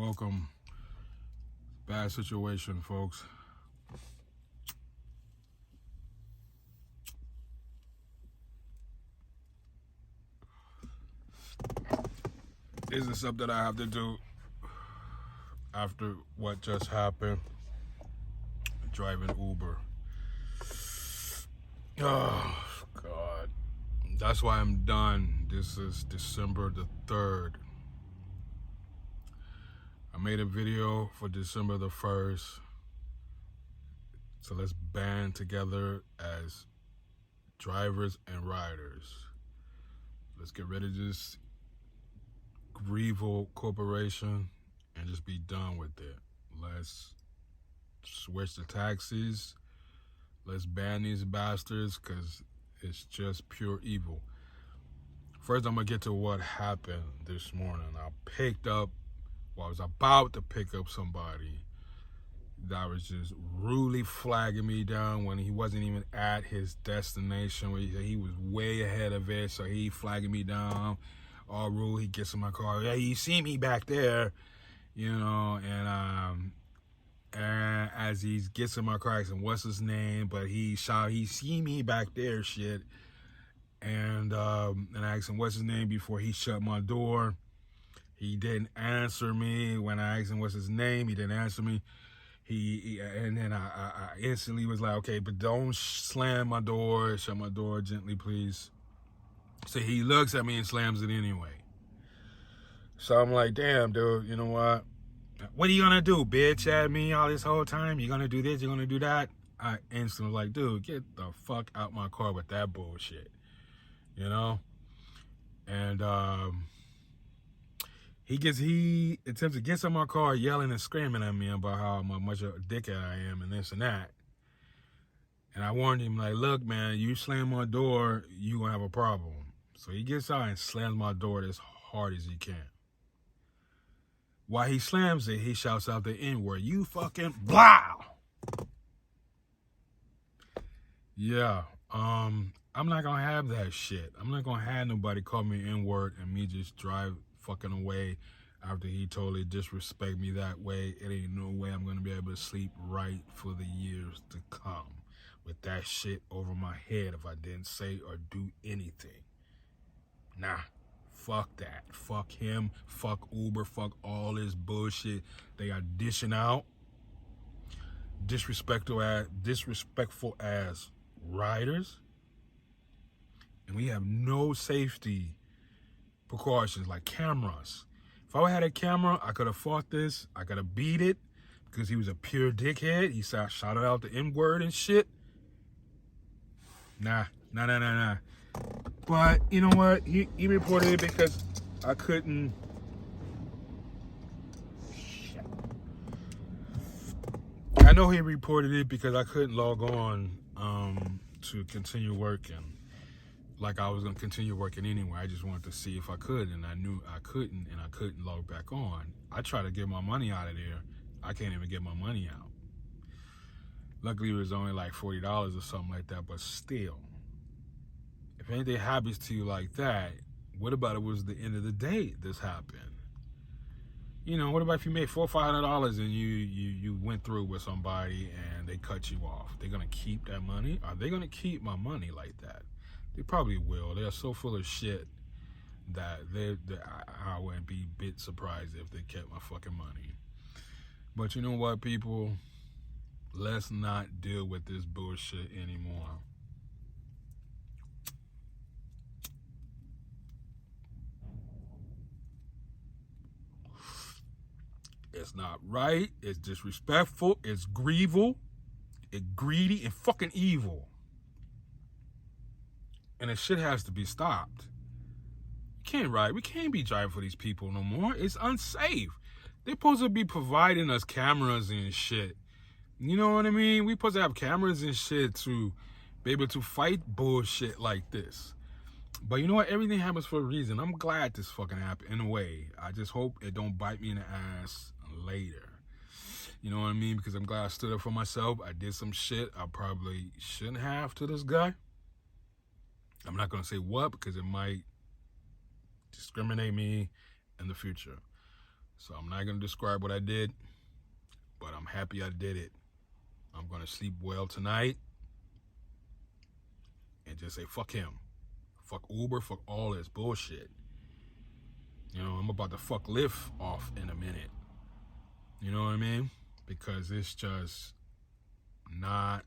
Welcome. Bad situation, folks. This is something I have to do after what just happened. Driving Uber. Oh, God. That's why I'm done. This is December the 3rd. I made a video for December the 1st. So let's band together as drivers and riders. Let's get rid of this Grieval corporation and just be done with it. Let's switch the taxis. Let's ban these bastards because it's just pure evil. First, I'm going to get to what happened this morning. I was about to pick up somebody that was just rudely flagging me down when he wasn't even at his destination. He was way ahead of it, so he flagging me down. All rude, he gets in my car. Yeah, you see me back there, and as he gets in my car, asking what's his name, but he see me back there, shit. And I asked him what's his name before he shut my door. He didn't answer me. When I asked him what's his name, he didn't answer me. And then I instantly was like, okay, but don't slam my door. Shut my door gently, please. So he looks at me and slams it anyway. So I'm like, damn, dude, you know what? What are you gonna do, bitch, at me all this whole time? You gonna do this? You gonna do that? I instantly was like, dude, get the fuck out my car with that bullshit, And he attempts to get in my car yelling and screaming at me about how much of a dickhead I am and this and that. And I warned him, like, look, man, you slam my door, you gonna have a problem. So he gets out and slams my door as hard as he can. While he slams it, he shouts out the N-word, you fucking blah! Yeah, I'm not gonna have that shit. I'm not gonna have nobody call me N-word and me just drive fucking away after he totally disrespect me that way. It ain't no way I'm gonna be able to sleep right for the years to come with that shit over my head if I didn't say or do anything. Nah, fuck that. Fuck him, fuck Uber, fuck all this bullshit they are dishing out. Disrespectful as riders. And we have no safety precautions like cameras. If I had a camera, I could have fought this. I could have beat it because he was a pure dickhead. He shouted out the N-word and shit. Nah. But you know what? He reported it because I couldn't. Shit. I know he reported it because I couldn't log on to continue working. Like I was gonna continue working anyway. I just wanted to see if I could, and I knew I couldn't, and I couldn't log back on. I tried to get my money out of there. I can't even get my money out. Luckily, it was only like $40 or something like that, but still. If anything happens to you like that, what about it was the end of the day this happened? What about if you made $400 or $500 and you went through with somebody and they cut you off? They're gonna keep that money? Are they gonna keep my money like that? They probably will. They're so full of shit that I wouldn't be a bit surprised if they kept my fucking money. But you know what, people? Let's not deal with this bullshit anymore. It's not right. It's disrespectful. It's grieval. It's greedy and fucking evil. And this shit has to be stopped. We can't be driving for these people no more. It's unsafe. They're supposed to be providing us cameras and shit. You know what I mean? We're supposed to have cameras and shit to be able to fight bullshit like this. But you know what? Everything happens for a reason. I'm glad this fucking happened in a way. I just hope it don't bite me in the ass later. You know what I mean? Because I'm glad I stood up for myself. I did some shit I probably shouldn't have to this guy. I'm not going to say what because it might discriminate me in the future. So I'm not going to describe what I did, but I'm happy I did it. I'm going to sleep well tonight and just say, fuck him. Fuck Uber, fuck all this bullshit. You know, I'm about to fuck Lyft off in a minute. You know what I mean? Because it's just not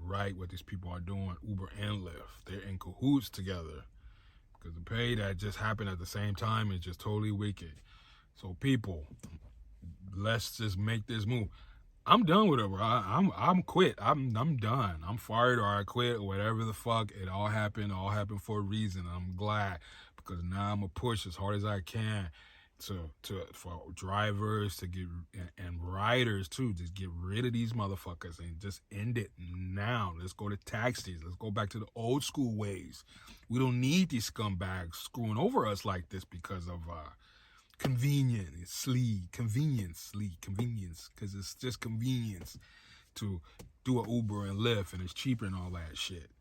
right what these people are doing, Uber and Lyft. They're in cahoots together. Because the pay that just happened at the same time is just totally wicked. So people, let's just make this move. I'm done with it, bro. I'm quit. I'm done. I'm fired or I quit or whatever the fuck. It all happened for a reason. I'm glad because now I'm gonna push as hard as I can for drivers to get and riders too. Just get rid of these motherfuckers and just end it now. Let's go to taxis. Let's go back to the old school ways. We don't need these scumbags screwing over us like this because of convenience, because it's just convenience to do an Uber and Lyft and it's cheaper and all that shit.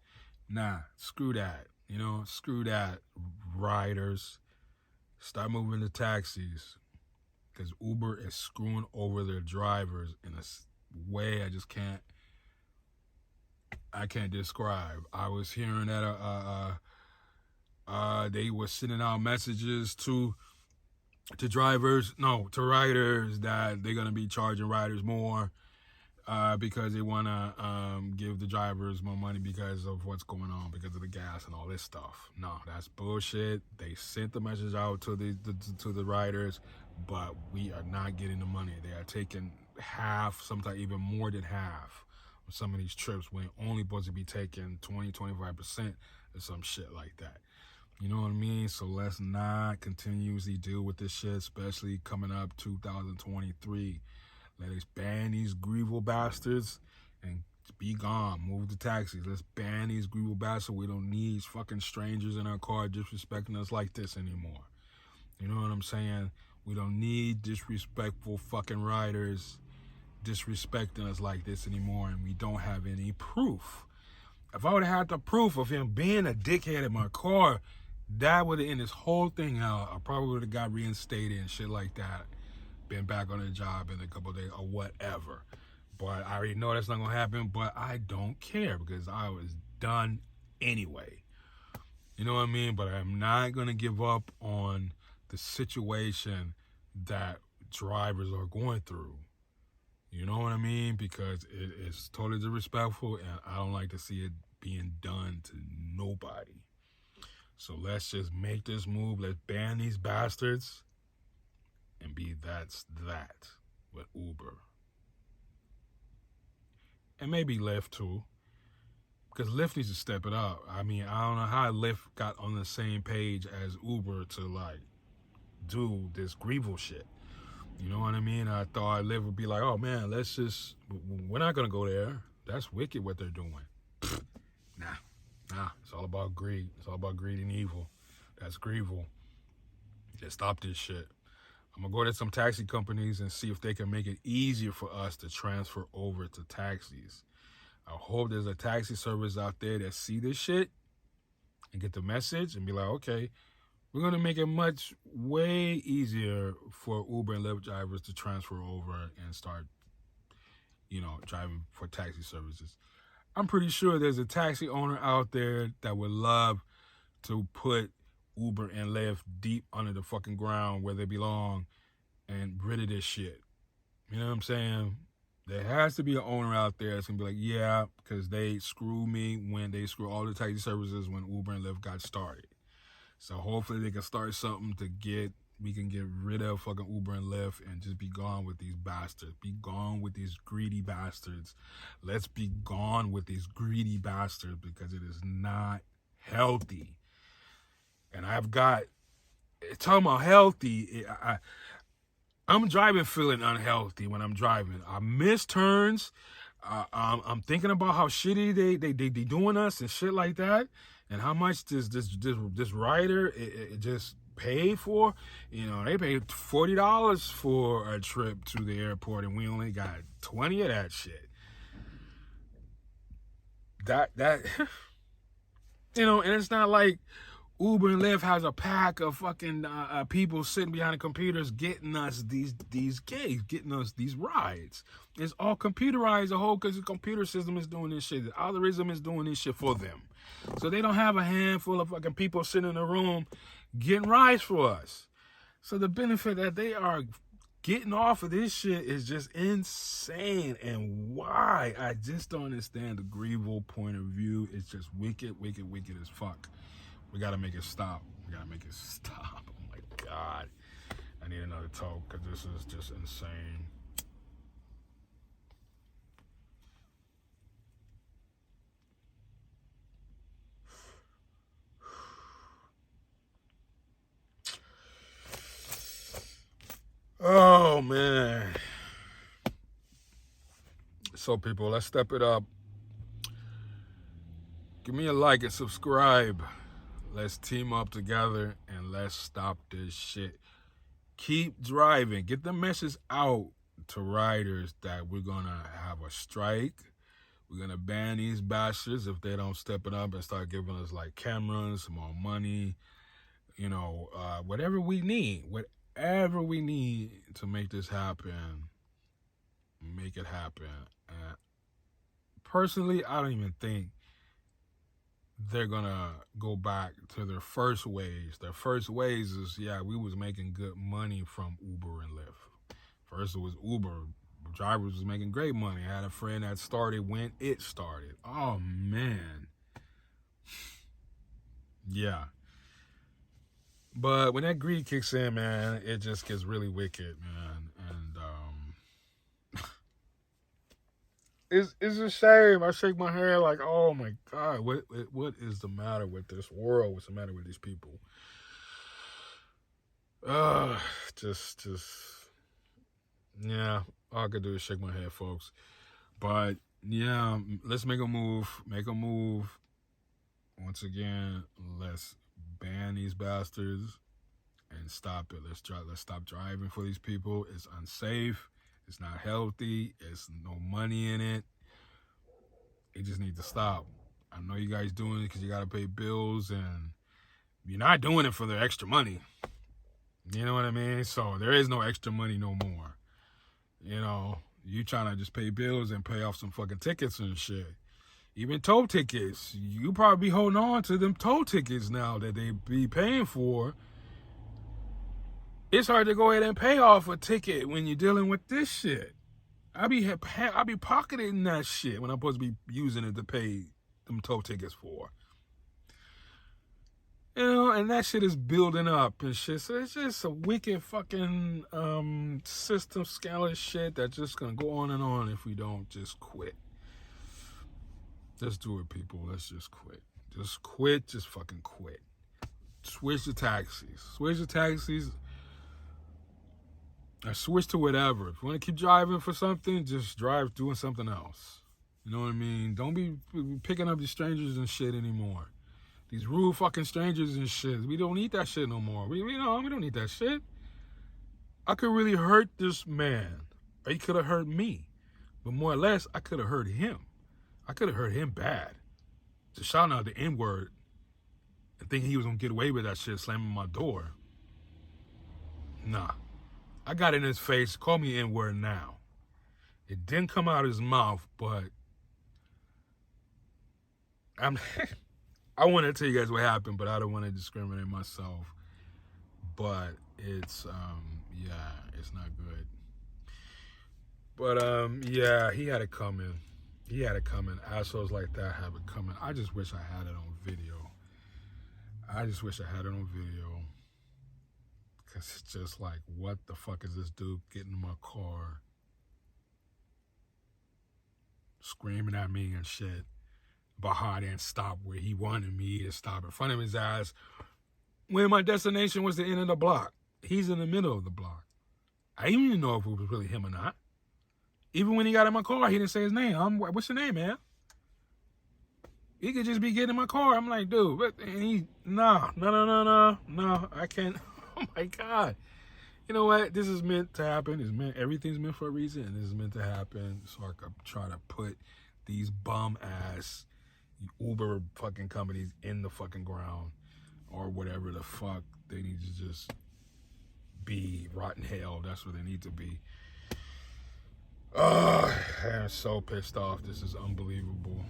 Nah, screw that. You know, screw that, riders. Start moving to taxis because Uber is screwing over their drivers in a way I can't describe. I was hearing that they were sending out messages to riders that they're going to be charging riders more because they want to give the drivers more money because of what's going on, because of the gas and all this stuff. No, that's bullshit. They sent the message out to the riders, but we are not getting the money. They are taking half, sometimes even more than half of some of these trips. We're only supposed to be taking 20-25% or some shit like that. You know what I mean? So let's not continuously deal with this shit, especially coming up 2023. Let us ban these greeble bastards and be gone. Move to taxis. Let's ban these greeble bastards. We don't need fucking strangers in our car disrespecting us like this anymore. You know what I'm saying? We don't need disrespectful fucking riders disrespecting us like this anymore, and we don't have any proof. If I would have had the proof of him being a dickhead in my car, that would have ended this whole thing out. I probably would have got reinstated and shit like that. Been back on the job in a couple of days or whatever. But I already know that's not going to happen, but I don't care because I was done anyway. You know what I mean? But I'm not going to give up on the situation that drivers are going through. You know what I mean? Because it's totally disrespectful and I don't like to see it being done to nobody. So let's just make this move. Let's ban these bastards and be that's that with Uber. And maybe Lyft too. Because Lyft needs to step it up. I mean, I don't know how Lyft got on the same page as Uber to like do this grievous shit. You know what I mean? I thought Lyft would be like, oh man, we're not going to go there. That's wicked what they're doing. Nah, it's all about greed. It's all about greed and evil. That's grievous. Just stop this shit. I'm going to go to some taxi companies and see if they can make it easier for us to transfer over to taxis. I hope there's a taxi service out there that see this shit and get the message and be like, okay, we're going to make it way easier for Uber and Lyft drivers to transfer over and start, driving for taxi services. I'm pretty sure there's a taxi owner out there that would love to put Uber and Lyft deep under the fucking ground where they belong and rid of this shit. You know what I'm saying? There has to be an owner out there that's going to be like, yeah, because they screw me when they screw all the taxi services when Uber and Lyft got started. So hopefully they can start something we can get rid of fucking Uber and Lyft and just be gone with these bastards. Be gone with these greedy bastards. Let's be gone with these greedy bastards because it is not healthy. And talking about healthy, I'm driving feeling unhealthy when I'm driving. I miss turns. I'm thinking about how shitty they doing us and shit like that, and how much this rider it just paid for. They paid $40 for a trip to the airport, and we only got 20 of that shit. That and it's not like Uber and Lyft has a pack of fucking people sitting behind the computers getting us these gigs, getting us these rides. It's all computerized. The whole computer system is doing this shit. The algorithm is doing this shit for them. So they don't have a handful of fucking people sitting in a room getting rides for us. So the benefit that they are getting off of this shit is just insane. And why? I just don't understand the Greenville point of view. It's just wicked, wicked, wicked as fuck. We gotta make it stop. We gotta make it stop. Oh my God. I need another talk because this is just insane. Oh man. So people, let's step it up. Give me a like and subscribe. Let's team up together and let's stop this shit. Keep driving. Get the message out to riders that we're gonna have a strike. We're gonna ban these bastards if they don't step it up and start giving us like cameras, more money, whatever we need. Whatever we need to make this happen, make it happen. Personally, I don't even think they're gonna go back to their first ways. Their first ways is, we was making good money from Uber and Lyft. First it was Uber. Drivers was making great money. I had a friend that started when it started. Oh man. Yeah. But when that greed kicks in, man, it just gets really wicked, man. And it's a shame. I shake my head like, oh my God, what is the matter with this world? What's the matter with these people? Just yeah. All I could do is shake my head, folks. But yeah, let's make a move. Make a move. Once again, let's ban these bastards and stop it. Let's stop driving for these people. It's unsafe. It's not healthy. It's no money in it. It just needs to stop. I know you guys doing it because you got to pay bills, and you're not doing it for the extra money. You know what I mean? So there is no extra money no more. You trying to just pay bills and pay off some fucking tickets and shit. Even toll tickets. You probably be holding on to them toll tickets now that they be paying for. It's hard to go ahead and pay off a ticket when you're dealing with this shit. I be pocketing that shit when I'm supposed to be using it to pay them toll tickets for. And that shit is building up and shit. So it's just a wicked fucking system scandalous shit that's just gonna go on and on if we don't just quit. Let's do it, people. Let's just quit. Just quit. Just fucking quit. Switch the taxis. Switch the taxis. Or switch to whatever. If you want to keep driving for something, just drive doing something else. You know what I mean? Don't be picking up these strangers and shit anymore. These rude fucking strangers and shit. We don't need that shit no more. We don't need that shit. I could really hurt this man. Or he could have hurt me. But more or less, I could have hurt him. I could have hurt him bad. Just shouting out the N-word and thinking he was going to get away with that shit, slamming my door. Nah. I got in his face, call me N-word now. It didn't come out of his mouth, but I want to tell you guys what happened, but I don't want to discriminate myself. But it's, it's not good. But, he had it coming. He had it coming. Assholes like that have it coming. I just wish I had it on video. Because it's just like, what the fuck is this dude getting in my car, screaming at me and shit about how I didn't stop where he wanted me to stop in front of his ass when my destination was the end of the block. He's in the middle of the block. I didn't even know if it was really him or not. Even when he got in my car, he didn't say his name. What's your name, man? He could just be getting in my car. I'm like, dude, no, I can't. Oh my God. You know what? This is meant to happen. Everything's meant for a reason, and this is meant to happen so I could try to put these bum ass Uber fucking companies in the fucking ground. or whatever the fuck. They need to just be rotten hell. That's what they need to be. I'm so pissed off. This is unbelievable.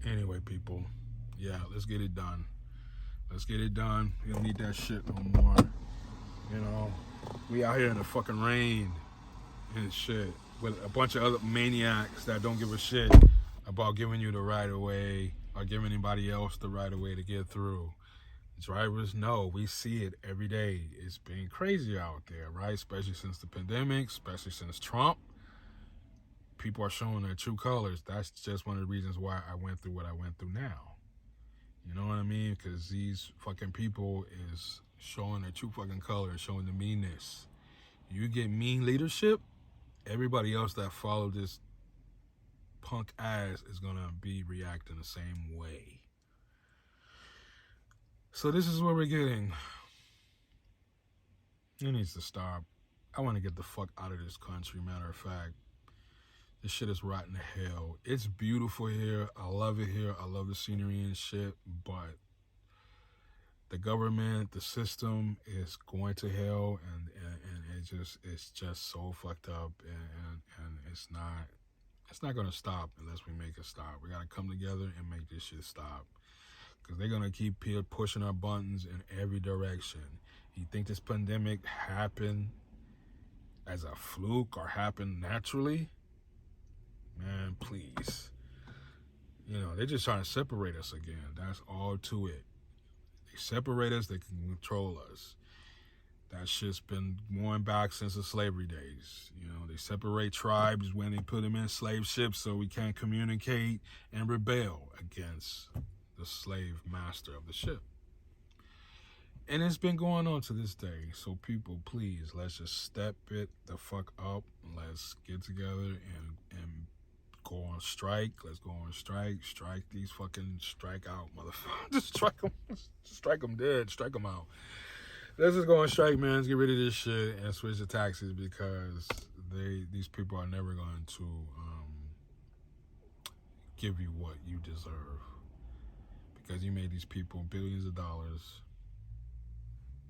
Anyway, people, yeah, let's get it done. Let's get it done. We don't need that shit no more. You know, we out here in the fucking rain and shit with a bunch of other maniacs that don't give a shit about giving you the right of way or giving anybody else the right of way to get through. Drivers know, we see it every day. It's been crazy out there, right? Especially since the pandemic, especially since Trump. People are showing their true colors. That's just one of the reasons why I went through what I went through now. You know what I mean? Because these fucking people is showing their true fucking colors, showing the meanness. You get mean leadership, everybody else that followed this punk ass is gonna be reacting the same way. So this is what we're getting. It needs to stop. I want to get the fuck out of this country, matter of fact. This shit is rotten to hell. It's beautiful here. I love it here. I love the scenery and shit, but the government, the system is going to hell, and it's just so fucked up, and it's not gonna stop unless we make it stop. We gotta come together and make this shit stop, because they're gonna keep pushing our buttons in every direction. You think this pandemic happened as a fluke or happened naturally? Man, please. You know, they're just trying to separate us again. That's all to it. They separate us, they can control us. That shit's been going back since the slavery days. You know, they separate tribes when they put them in slave ships so we can't communicate and rebel against the slave master of the ship. And it's been going on to this day. So people, please, let's just step it the fuck up. Let's get together and go on strike. Let's go on strike. Strike these fucking strike out motherfuckers. Just strike them dead. Strike them out. Let's just go on strike, man. Let's get rid of this shit and switch to taxes, because these people are never going to give you what you deserve, because you made these people billions of dollars,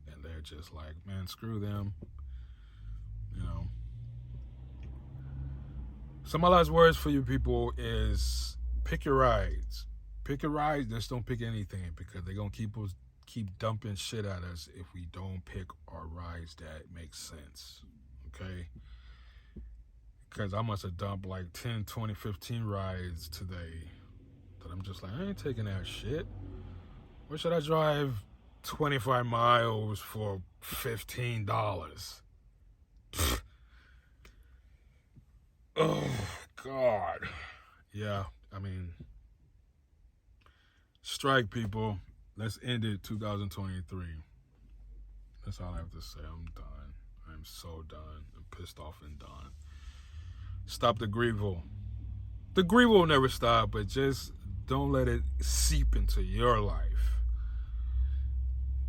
and they're just like, man, screw them. You know. So my last words for you people is pick your rides. Pick your rides. Just don't pick anything, because they're gonna keep dumping shit at us if we don't pick our rides that make sense. Okay? Because I must have dumped like 10, 20, 15 rides today that I'm just like, I ain't taking that shit. Why should I drive 25 miles for $15? Oh, God. Yeah, I mean, strike, people. Let's end it 2023. That's all I have to say. I'm done. I'm so done. I'm pissed off and done. Stop the grief. The grief will never stop, but just don't let it seep into your life.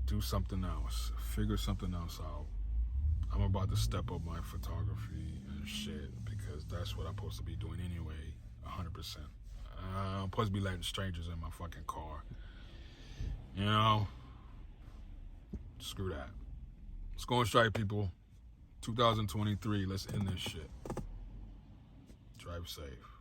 Do something else. Figure something else out. I'm about to step up my photography and shit, because that's what I'm supposed to be doing anyway, 100%. I'm supposed to be letting strangers in my fucking car. You know? Screw that. Let's go on strike, people. 2023, let's end this shit. Drive safe.